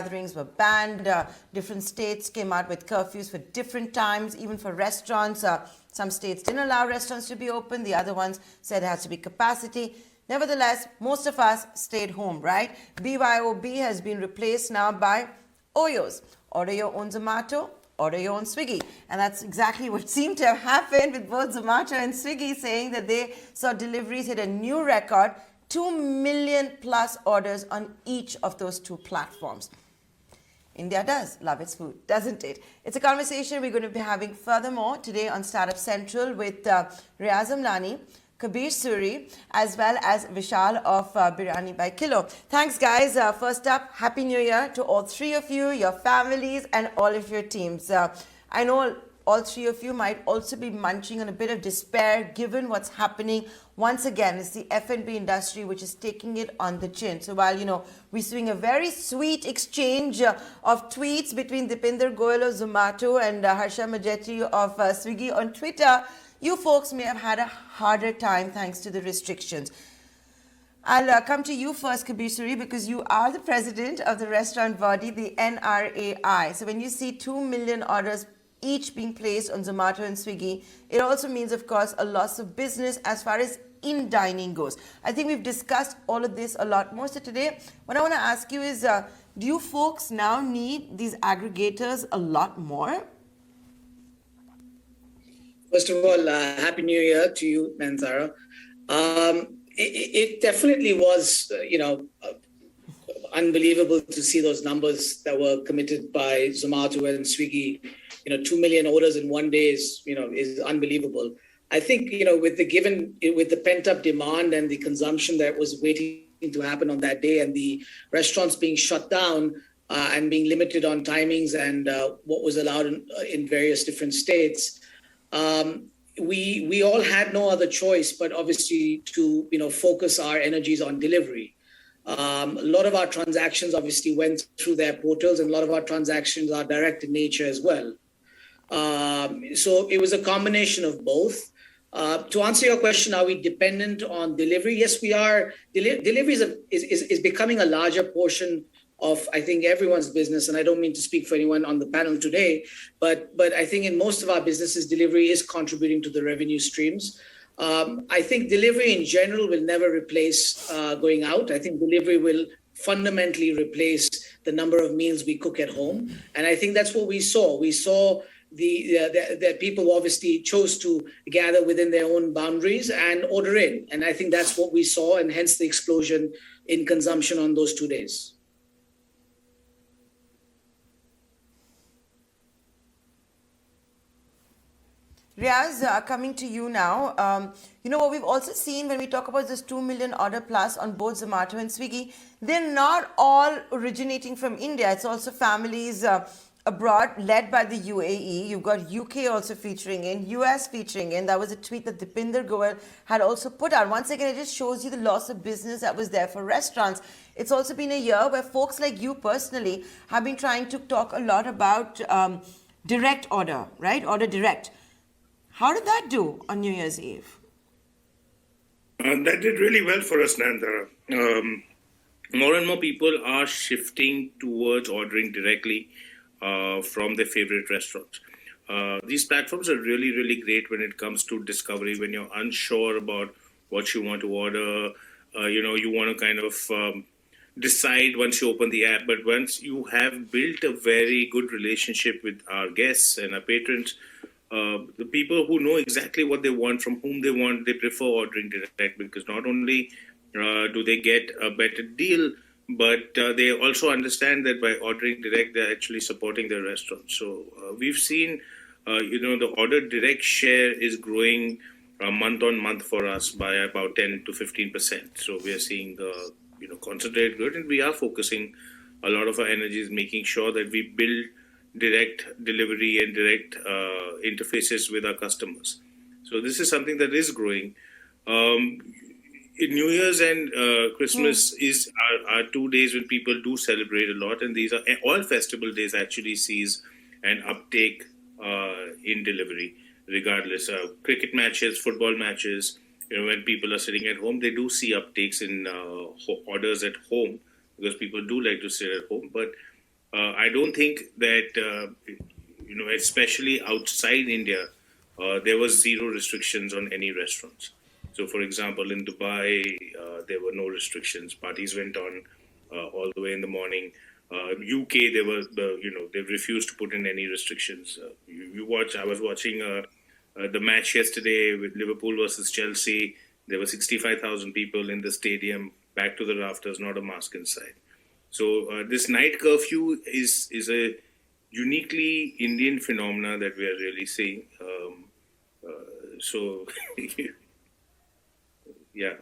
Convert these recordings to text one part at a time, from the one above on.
gatherings were banned. Different states came out with curfews for different times, even for restaurants. Some states didn't allow restaurants to be open. The other ones said there has to be capacity. Nevertheless, most of us stayed home, right? BYOB has been replaced now by OYOs. Order your own Zomato, order your own Swiggy. And that's exactly what seemed to have happened with both Zomato and Swiggy, saying that they saw deliveries hit a new record, 2 million plus orders on each of those two platforms. India does love its food, doesn't it? It's a conversation we're going to be having furthermore today on Startup Central with Riaz Amlani, Kabir Suri, as well as Vishal of Biryani by Kilo. Thanks, guys. First up, Happy New Year to all three of you, your families, and all of your teams. I know all three of you might also be munching on a bit of despair given what's happening. Once again, it's the F&B industry which is taking it on the chin. So while, we're seeing a very sweet exchange of tweets between Dipinder Goyal of Zomato and Harsha Majetti of Swiggy on Twitter, you folks may have had a harder time thanks to the restrictions. I'll come to you first, Kabir Suri, because you are the president of the restaurant body, the NRAI. So when you see 2 million orders each being placed on Zomato and Swiggy, it also means, of course, a loss of business as far as in-dining goes. I think we've discussed all of this a lot more. So today, what I want to ask you is, do you folks now need these aggregators a lot more? First of all, Happy New Year to you, Manzara. It definitely was, unbelievable to see those numbers that were committed by Zomato and Swiggy. 2 million orders in one day is unbelievable. I think, with the pent-up demand and the consumption that was waiting to happen on that day and the restaurants being shut down and being limited on timings and what was allowed in various different states, we all had no other choice but obviously to focus our energies on delivery. A lot of our transactions obviously went through their portals, and a lot of our transactions are direct in nature as well. So it was a combination of both. To answer your question, are we dependent on delivery? Yes, we are. Delivery is becoming a larger portion of, I think, everyone's business. And I don't mean to speak for anyone on the panel today, but I think in most of our businesses, delivery is contributing to the revenue streams. I think delivery in general will never replace going out. I think delivery will fundamentally replace the number of meals we cook at home. And I think that's what we saw. We saw that people obviously chose to gather within their own boundaries and order in. And I think that's what we saw, and hence the explosion in consumption on those 2 days. Riaz, coming to you now. What we've also seen when we talk about this 2 million order plus on both Zomato and Swiggy, they're not all originating from India. It's also families abroad led by the UAE. You've got UK also featuring in, US featuring in. That was a tweet that Dipinder Goyal had also put out. Once again, it just shows you the loss of business that was there for restaurants. It's also been a year where folks like you personally have been trying to talk a lot about direct order, right? Order direct. How did that do on New Year's Eve? That did really well for us, Nandara. More and more people are shifting towards ordering directly from their favorite restaurants. These platforms are really, really great when it comes to discovery, when you're unsure about what you want to order. You want to kind of decide once you open the app. But once you have built a very good relationship with our guests and our patrons, the people who know exactly what they want, from whom they want, they prefer ordering direct, because not only do they get a better deal, but they also understand that by ordering direct, they're actually supporting their restaurant. So we've seen, the order direct share is growing month on month for us by about 10 to 15%. So we are seeing the, concentrated growth, and we are focusing a lot of our energies making sure that we build direct delivery and direct interfaces with our customers. So this is something that is growing. New Year's and Christmas are 2 days when people do celebrate a lot, and these are all festival days actually sees an uptake in delivery, regardless of cricket matches, football matches. When people are sitting at home, they do see uptakes in orders at home, because people do like to sit at home. But I don't think that especially outside India, there was zero restrictions on any restaurants. So, for example, in Dubai, there were no restrictions. Parties went on all the way in the morning. UK, they refused to put in any restrictions. You watch. I was watching the match yesterday with Liverpool versus Chelsea. There were 65,000 people in the stadium, back to the rafters, not a mask inside. So this night curfew is a uniquely Indian phenomena that we are really seeing. So yeah,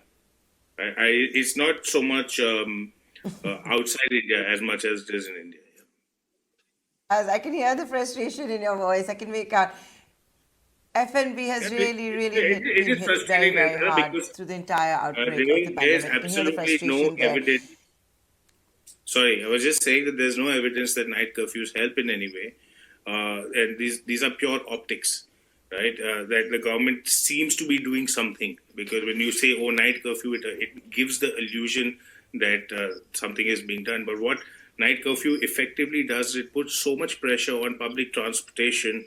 it's not so much outside India as much as it is in India. As I can hear the frustration in your voice, I can make out. FNB has Yeah, really, really it been is hit very, frustrating, very Nandita, hard because through the entire outbreak of the there's pandemic. I can hear the absolutely no frustration there. evidence. Sorry, I was just saying that there's no evidence that night curfews help in any way, and these are pure optics, right? That the government seems to be doing something, because when you say "oh, night curfew," it gives the illusion that something is being done. But what night curfew effectively does, it puts so much pressure on public transportation,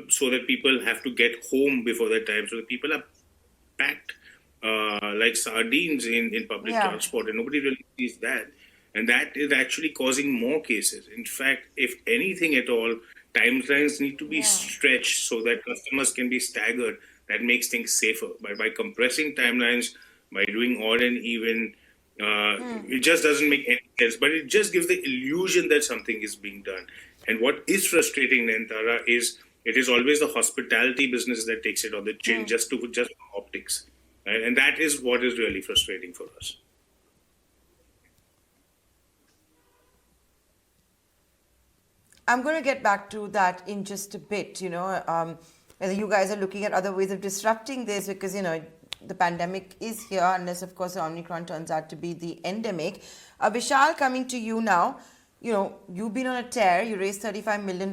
so that people have to get home before that time. So the people are packed like sardines in public Yeah. transport, and nobody really sees that. And that is actually causing more cases. In fact, if anything at all, timelines need to be Yeah. stretched so that customers can be staggered. That makes things safer. By compressing timelines, by doing odd and even, it just doesn't make any sense. But it just gives the illusion that something is being done. And what is frustrating, Nantara, is it is always the hospitality business that takes it on the chin, just for optics. Right? And that is what is really frustrating for us. I'm going to get back to that in just a bit, whether you guys are looking at other ways of disrupting this, because, the pandemic is here, unless, of course, Omicron turns out to be the endemic. Vishal, coming to you now. You've been on a tear. You raised $35 million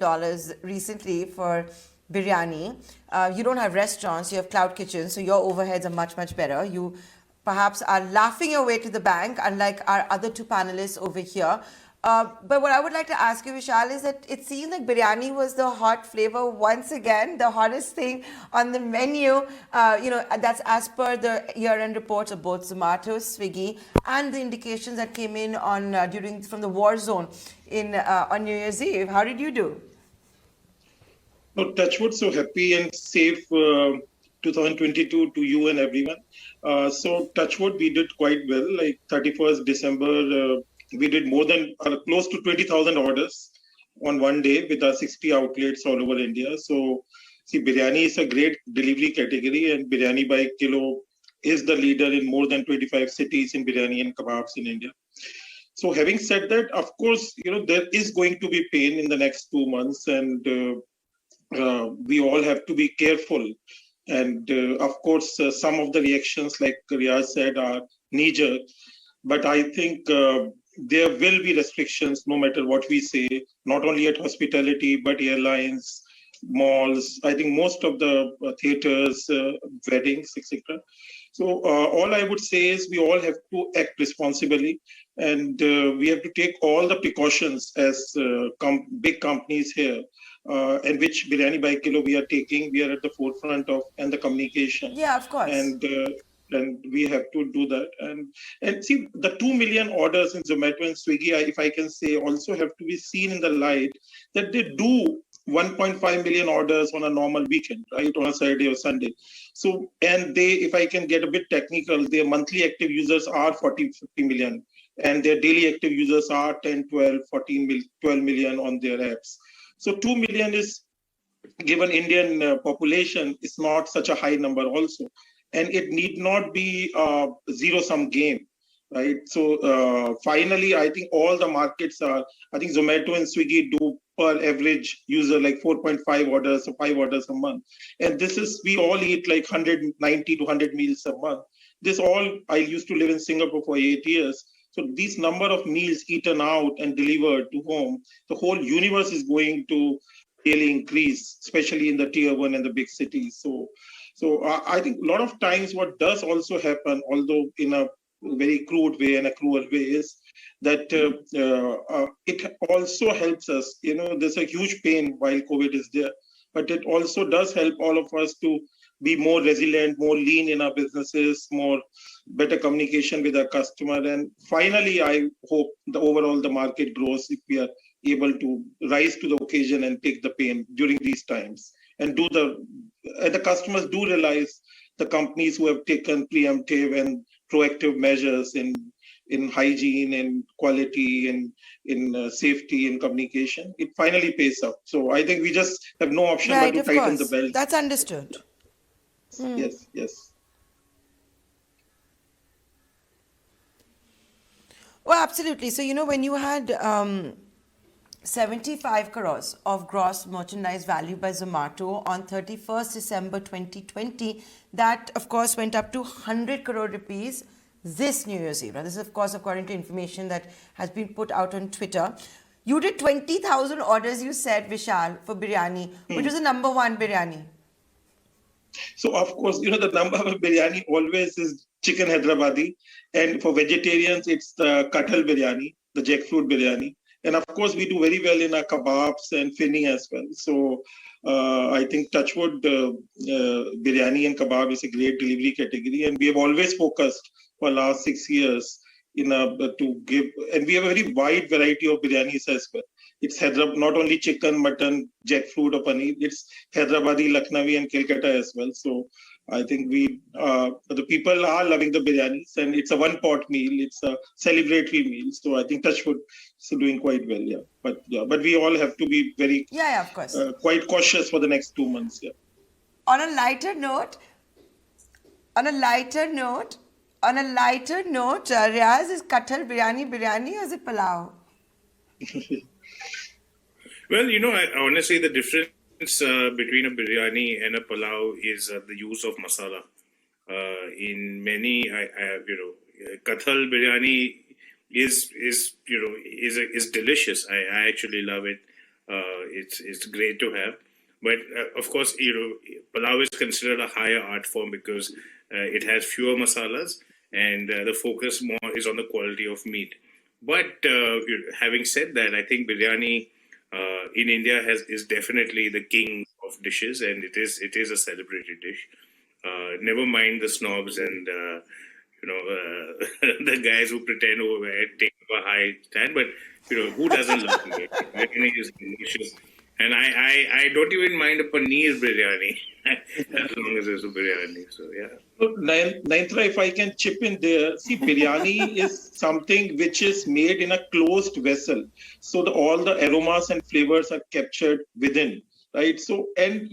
recently for biryani. You don't have restaurants, you have cloud kitchens, so your overheads are much, much better. You perhaps are laughing your way to the bank, unlike our other two panelists over here. But what I would like to ask you, Vishal, is that it seems like biryani was the hot flavor once again, the hottest thing on the menu. That's as per the year-end reports of both Zomato, Swiggy, and the indications that came in on from the war zone on New Year's Eve. How did you do? No, Touchwood, so happy and safe 2022 to you and everyone. So Touchwood, we did quite well. Like 31st December, we did more than close to 20,000 orders on one day with our 60 outlets all over India. So see, biryani is a great delivery category, and biryani by kilo is the leader in more than 25 cities in biryani and kebabs in India. So having said that, of course, there is going to be pain in the next 2 months, and we all have to be careful. And of course, some of the reactions, like Riyaz said, are knee-jerk. But I think there will be restrictions no matter what we say, not only at hospitality, but airlines, malls, I think most of the theaters, weddings, etc. So all I would say is we all have to act responsibly, and we have to take all the precautions as big companies here, and which Biryani by Kilo we are taking. We are at the forefront of and the communication. Yeah, of course. And we have to do that. And see, the 2 million orders in Zomato and Swiggy, if I can say, also have to be seen in the light that they do 1.5 million orders on a normal weekend, right, on a Saturday or Sunday. So, and they, if I can get a bit technical, their monthly active users are 40, 50 million, and their daily active users are 10, 12, 14, 12 million on their apps. So 2 million is, given Indian population, is not such a high number also. And it need not be a zero-sum game, right? So finally, I think all the markets are, I think Zomato and Swiggy do per average user like 4.5 orders or 5 orders a month. And this is, we all eat like 190 to 100 meals a month. This all, I used to live in Singapore for 8 years. So these number of meals eaten out and delivered to home, the whole universe is going to really increase, especially in the tier 1 and the big cities. So I think a lot of times what does also happen, although in a very crude way and a cruel way, is that it also helps us. There's a huge pain while COVID is there, but it also does help all of us to be more resilient, more lean in our businesses, more better communication with our customer. And finally, I hope the market grows if we are able to rise to the occasion and take the pain during these times. And the customers do realize the companies who have taken preemptive and proactive measures in hygiene and quality and in safety and communication, it finally pays up. So I think we just have no option but to tighten the belt. That's understood. Yes. Well, absolutely. So, when you had 75 crores of gross merchandise value by Zomato on 31st December 2020, that, of course, went up to 100 crore rupees this New Year's Eve. Now, this is, of course, according to information that has been put out on Twitter. You did 20,000 orders, you said, Vishal, for biryani, which was the number one biryani. So, of course, the number of biryani always is chicken Hyderabadi. And for vegetarians, it's the kathal biryani, the jackfruit biryani. And of course, we do very well in our kebabs and finning as well. So, I think Touchwood biryani and kebab is a great delivery category. And we have always focused for the last 6 years to give, and we have a very wide variety of biryanis as well. It's not only chicken, mutton, jackfruit or paneer. It's Hyderabadi, Lucknowi and Kolkata as well. So I think the people are loving the biryanis, and it's a one-pot meal. It's a celebratory meal. So I think Touchwood is doing quite well. Yeah, but we all have to be very of course, quite cautious for the next 2 months. Yeah. On a lighter note, Riaz, is kathal biryani or is it palau? Well, honestly, the difference between a biryani and a palau is the use of masala. In many, kathal biryani is delicious. I actually love it. It's great to have. But of course, palau is considered a higher art form because it has fewer masalas and the focus more is on the quality of meat. But having said that, I think biryani in India is definitely the king of dishes, and it is a celebrated dish. Never mind the snobs and the guys who pretend to take up a high stand, but who doesn't love me? Biryani is delicious, and I don't even mind a paneer biryani as long as it's a biryani. So yeah. Nayanthara, if I can chip in there, see, biryani is something which is made in a closed vessel. So all the aromas and flavors are captured within, right? So, and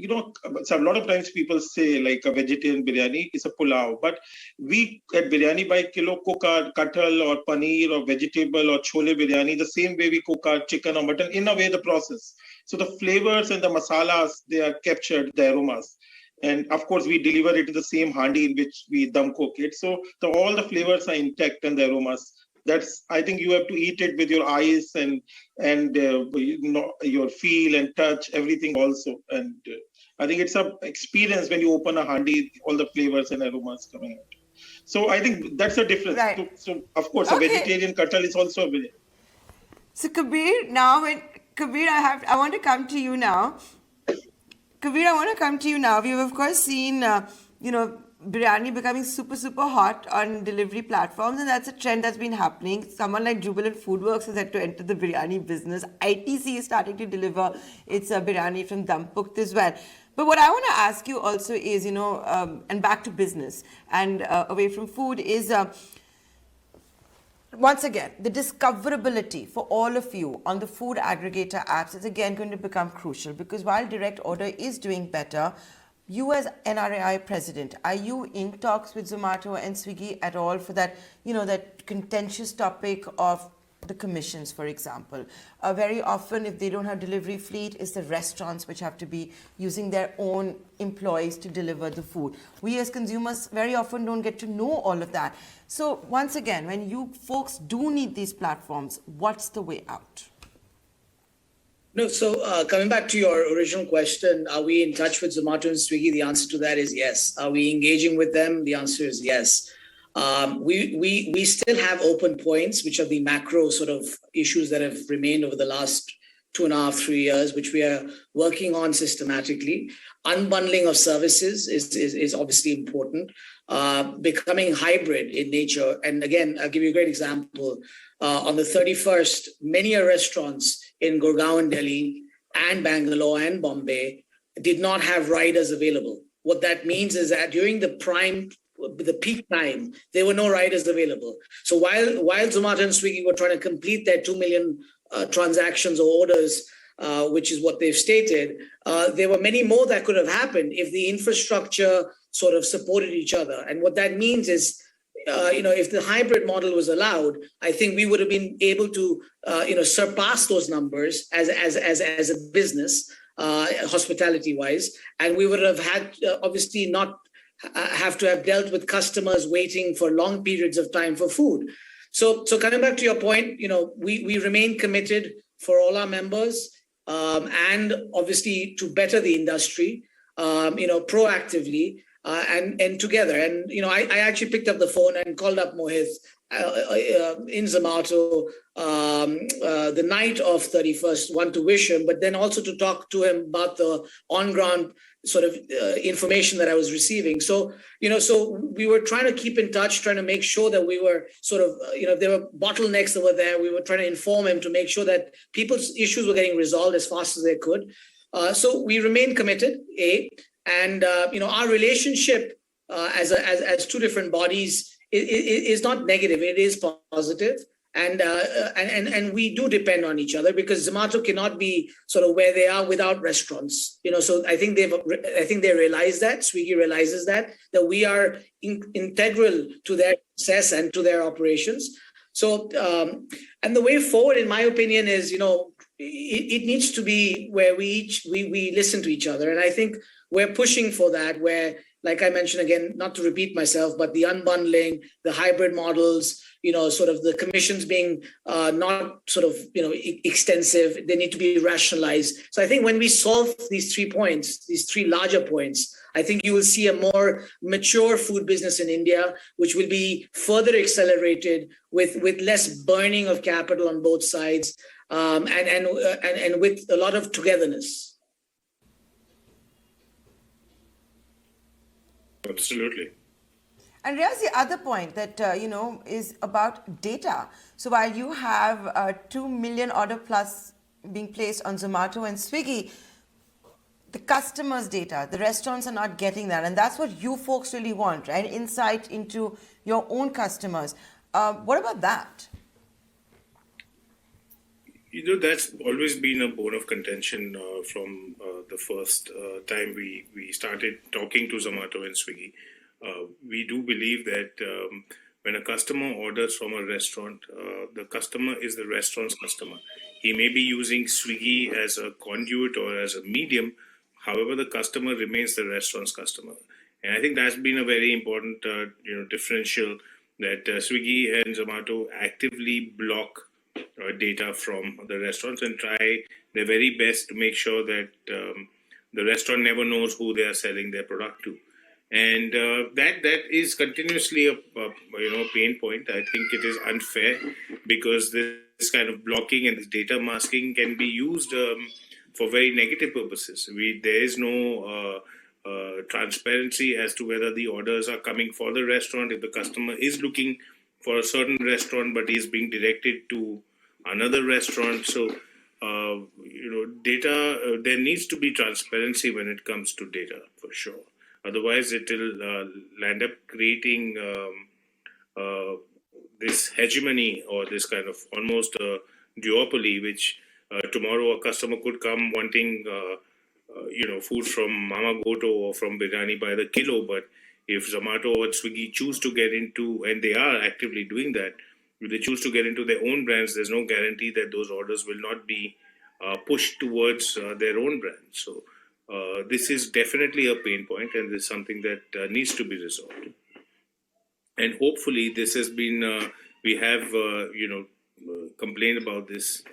so a lot of times people say like a vegetarian biryani is a pulao, but we at Biryani by Kilo cook our kathal or paneer or vegetable or chole biryani the same way we cook our chicken or mutton, in a way the process. So the flavors and the masalas, they are captured, the aromas. And of course, we deliver it in the same handi in which we dum cook it. So all the flavors are intact and the aromas. I think you have to eat it with your eyes and your feel and touch, everything also. And I think it's an experience when you open a handi, all the flavors and aromas coming out. So I think that's a difference. Right. So a vegetarian kathal is also a biryani. So Kabir, I want to come to you now. We've of course seen, biryani becoming super, super hot on delivery platforms, and that's a trend that's been happening. Someone like Jubilant Foodworks has had to enter the biryani business. ITC is starting to deliver its biryani from dum cooked as well. But what I want to ask you also is, and back to business and away from food is, once again, the discoverability for all of you on the food aggregator apps is again going to become crucial, because while direct order is doing better, you as NRAI president, are you in talks with Zomato and Swiggy at all for that, that contentious topic of the commissions, for example? Very often, if they don't have delivery fleet, it's the restaurants which have to be using their own employees to deliver the food. We as consumers very often don't get to know all of that. So once again, when you folks do need these platforms, what's the way out? No, so coming back to your original question, are we in touch with Zomato and Swiggy? The answer to that is yes. Are we engaging with them? The answer is yes. We still have open points, which are the macro sort of issues that have remained over the last 2.5, 3 years, which we are working on systematically. Unbundling of services is obviously important. Becoming hybrid in nature. And again, I'll give you a great example. On the 31st, many restaurants in Gurgaon, Delhi, and Bangalore and Bombay did not have riders available. What that means is that during the peak time, there were no riders available. So while Zomato and Swiggy were trying to complete their 2 million transactions or orders, which is what they've stated, there were many more that could have happened if the infrastructure sort of supported each other. And what that means is, if the hybrid model was allowed, I think we would have been able to, surpass those numbers as a business, hospitality-wise, and we would have had obviously not have to have dealt with customers waiting for long periods of time for food. So coming back to your point, we remain committed for all our members, and obviously to better the industry, proactively, and together. And I actually picked up the phone and called up Mohit in Zomato the night of 31st, one to wish him, but then also to talk to him about the on-ground sort of information that I was receiving. So we were trying to keep in touch, trying to make sure that we were sort of, if there were bottlenecks that were there, we were trying to inform him to make sure that people's issues were getting resolved as fast as they could. So we remain committed, and our relationship as two different bodies is not negative; it is positive, and we do depend on each other, because Zomato cannot be sort of where they are without restaurants. So I think they realize that, Swiggy realizes that we are integral to their success and to their operations. So and the way forward, in my opinion, is it needs to be where we listen to each other, and I think we're pushing for that, where, like I mentioned again, not to repeat myself, but the unbundling, the hybrid models, sort of the commissions being not sort of, extensive, they need to be rationalized. So I think when we solve these 3 points, these 3 larger points, I think you will see a more mature food business in India, which will be further accelerated with less burning of capital on both sides, and with a lot of togetherness. Absolutely. And here's the other point that, is about data. So while you have 2 million order plus being placed on Zomato and Swiggy, the customers' data, the restaurants are not getting that. And that's what you folks really want, right? Insight into your own customers. What about that? That's always been a bone of contention from the first time we started talking to Zomato and Swiggy. We do believe that when a customer orders from a restaurant, the customer is the restaurant's customer. He may be using Swiggy as a conduit or as a medium. However, the customer remains the restaurant's customer. And I think that's been a very important differential, that Swiggy and Zomato actively block data from the restaurants and try their very best to make sure that the restaurant never knows who they are selling their product to. And that is continuously a pain point. I think it is unfair, because this kind of blocking and this data masking can be used for very negative purposes. There is no transparency as to whether the orders are coming for the restaurant. If the customer is looking for a certain restaurant but is being directed to another restaurant, so data, there needs to be transparency when it comes to data, for sure. Otherwise, it will land up creating this hegemony, or this kind of almost duopoly, which tomorrow a customer could come wanting food from Mama Goto or from Biryani by the kilo. But if Zomato or Swiggy choose to get into, and they are actively doing that, if they choose to get into their own brands, there's no guarantee that those orders will not be pushed towards their own brand. So this is definitely a pain point, and this is something that needs to be resolved. And hopefully, this has been we have complained about this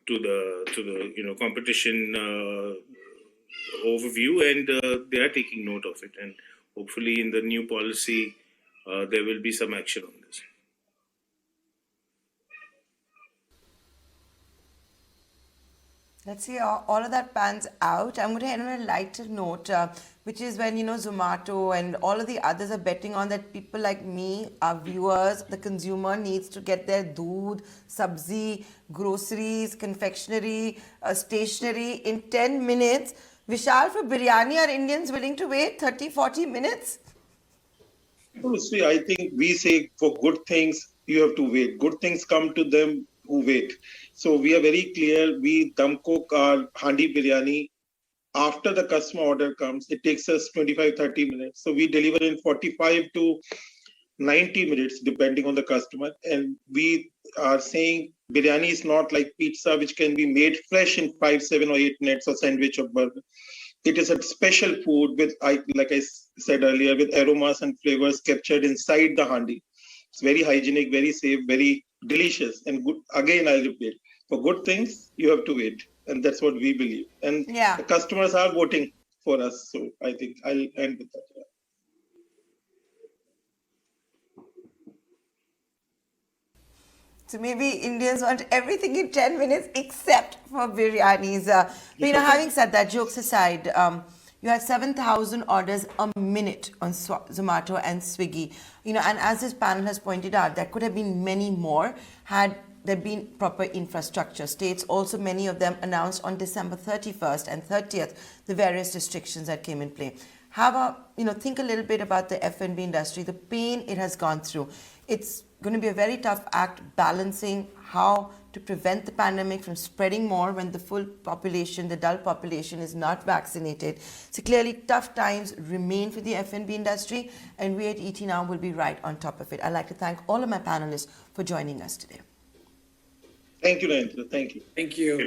to the competition overview, and they are taking note of it. And hopefully, in the new policy, there will be some action on this. Let's see how all of that pans out. I'm going to end on a lighter note, which is when, Zomato and all of the others are betting on that people like me, our viewers, the consumer needs to get their doodh, sabzi, groceries, confectionery, stationery in 10 minutes. Vishal, for biryani, are Indians willing to wait 30, 40 minutes? Oh, see, I think we say for good things, you have to wait. Good things come to them who wait. So we are very clear. We dum cook our handi biryani. After the customer order comes, it takes us 25, 30 minutes. So we deliver in 45 to 90 minutes, depending on the customer. And we are saying biryani is not like pizza, which can be made fresh in 5, 7, or 8 minutes, or sandwich or burger. It is a special food with, like I said earlier, with aromas and flavors captured inside the handi. It's very hygienic, very safe, very delicious, and good. Again, I'll repeat, for good things, you have to wait. And that's what we believe. And Yeah. the customers are voting for us. So I think I'll end with that. So maybe Indians want everything in 10 minutes except for biryanis. But having said that, jokes aside, you had 7,000 orders a minute on Zomato and Swiggy. And as this panel has pointed out, there could have been many more had there been proper infrastructure. States also, many of them announced on December 31st and 30th, the various restrictions that came in play. Think a little bit about the F&B industry, the pain it has gone through. It's going to be a very tough act balancing how to prevent the pandemic from spreading more when the full population, the adult population, is not vaccinated. So clearly tough times remain for the F&B industry, and we at ET Now will be right on top of it. I'd like to thank all of my panelists for joining us today. Thank you, Narendra. Thank you. Thank you.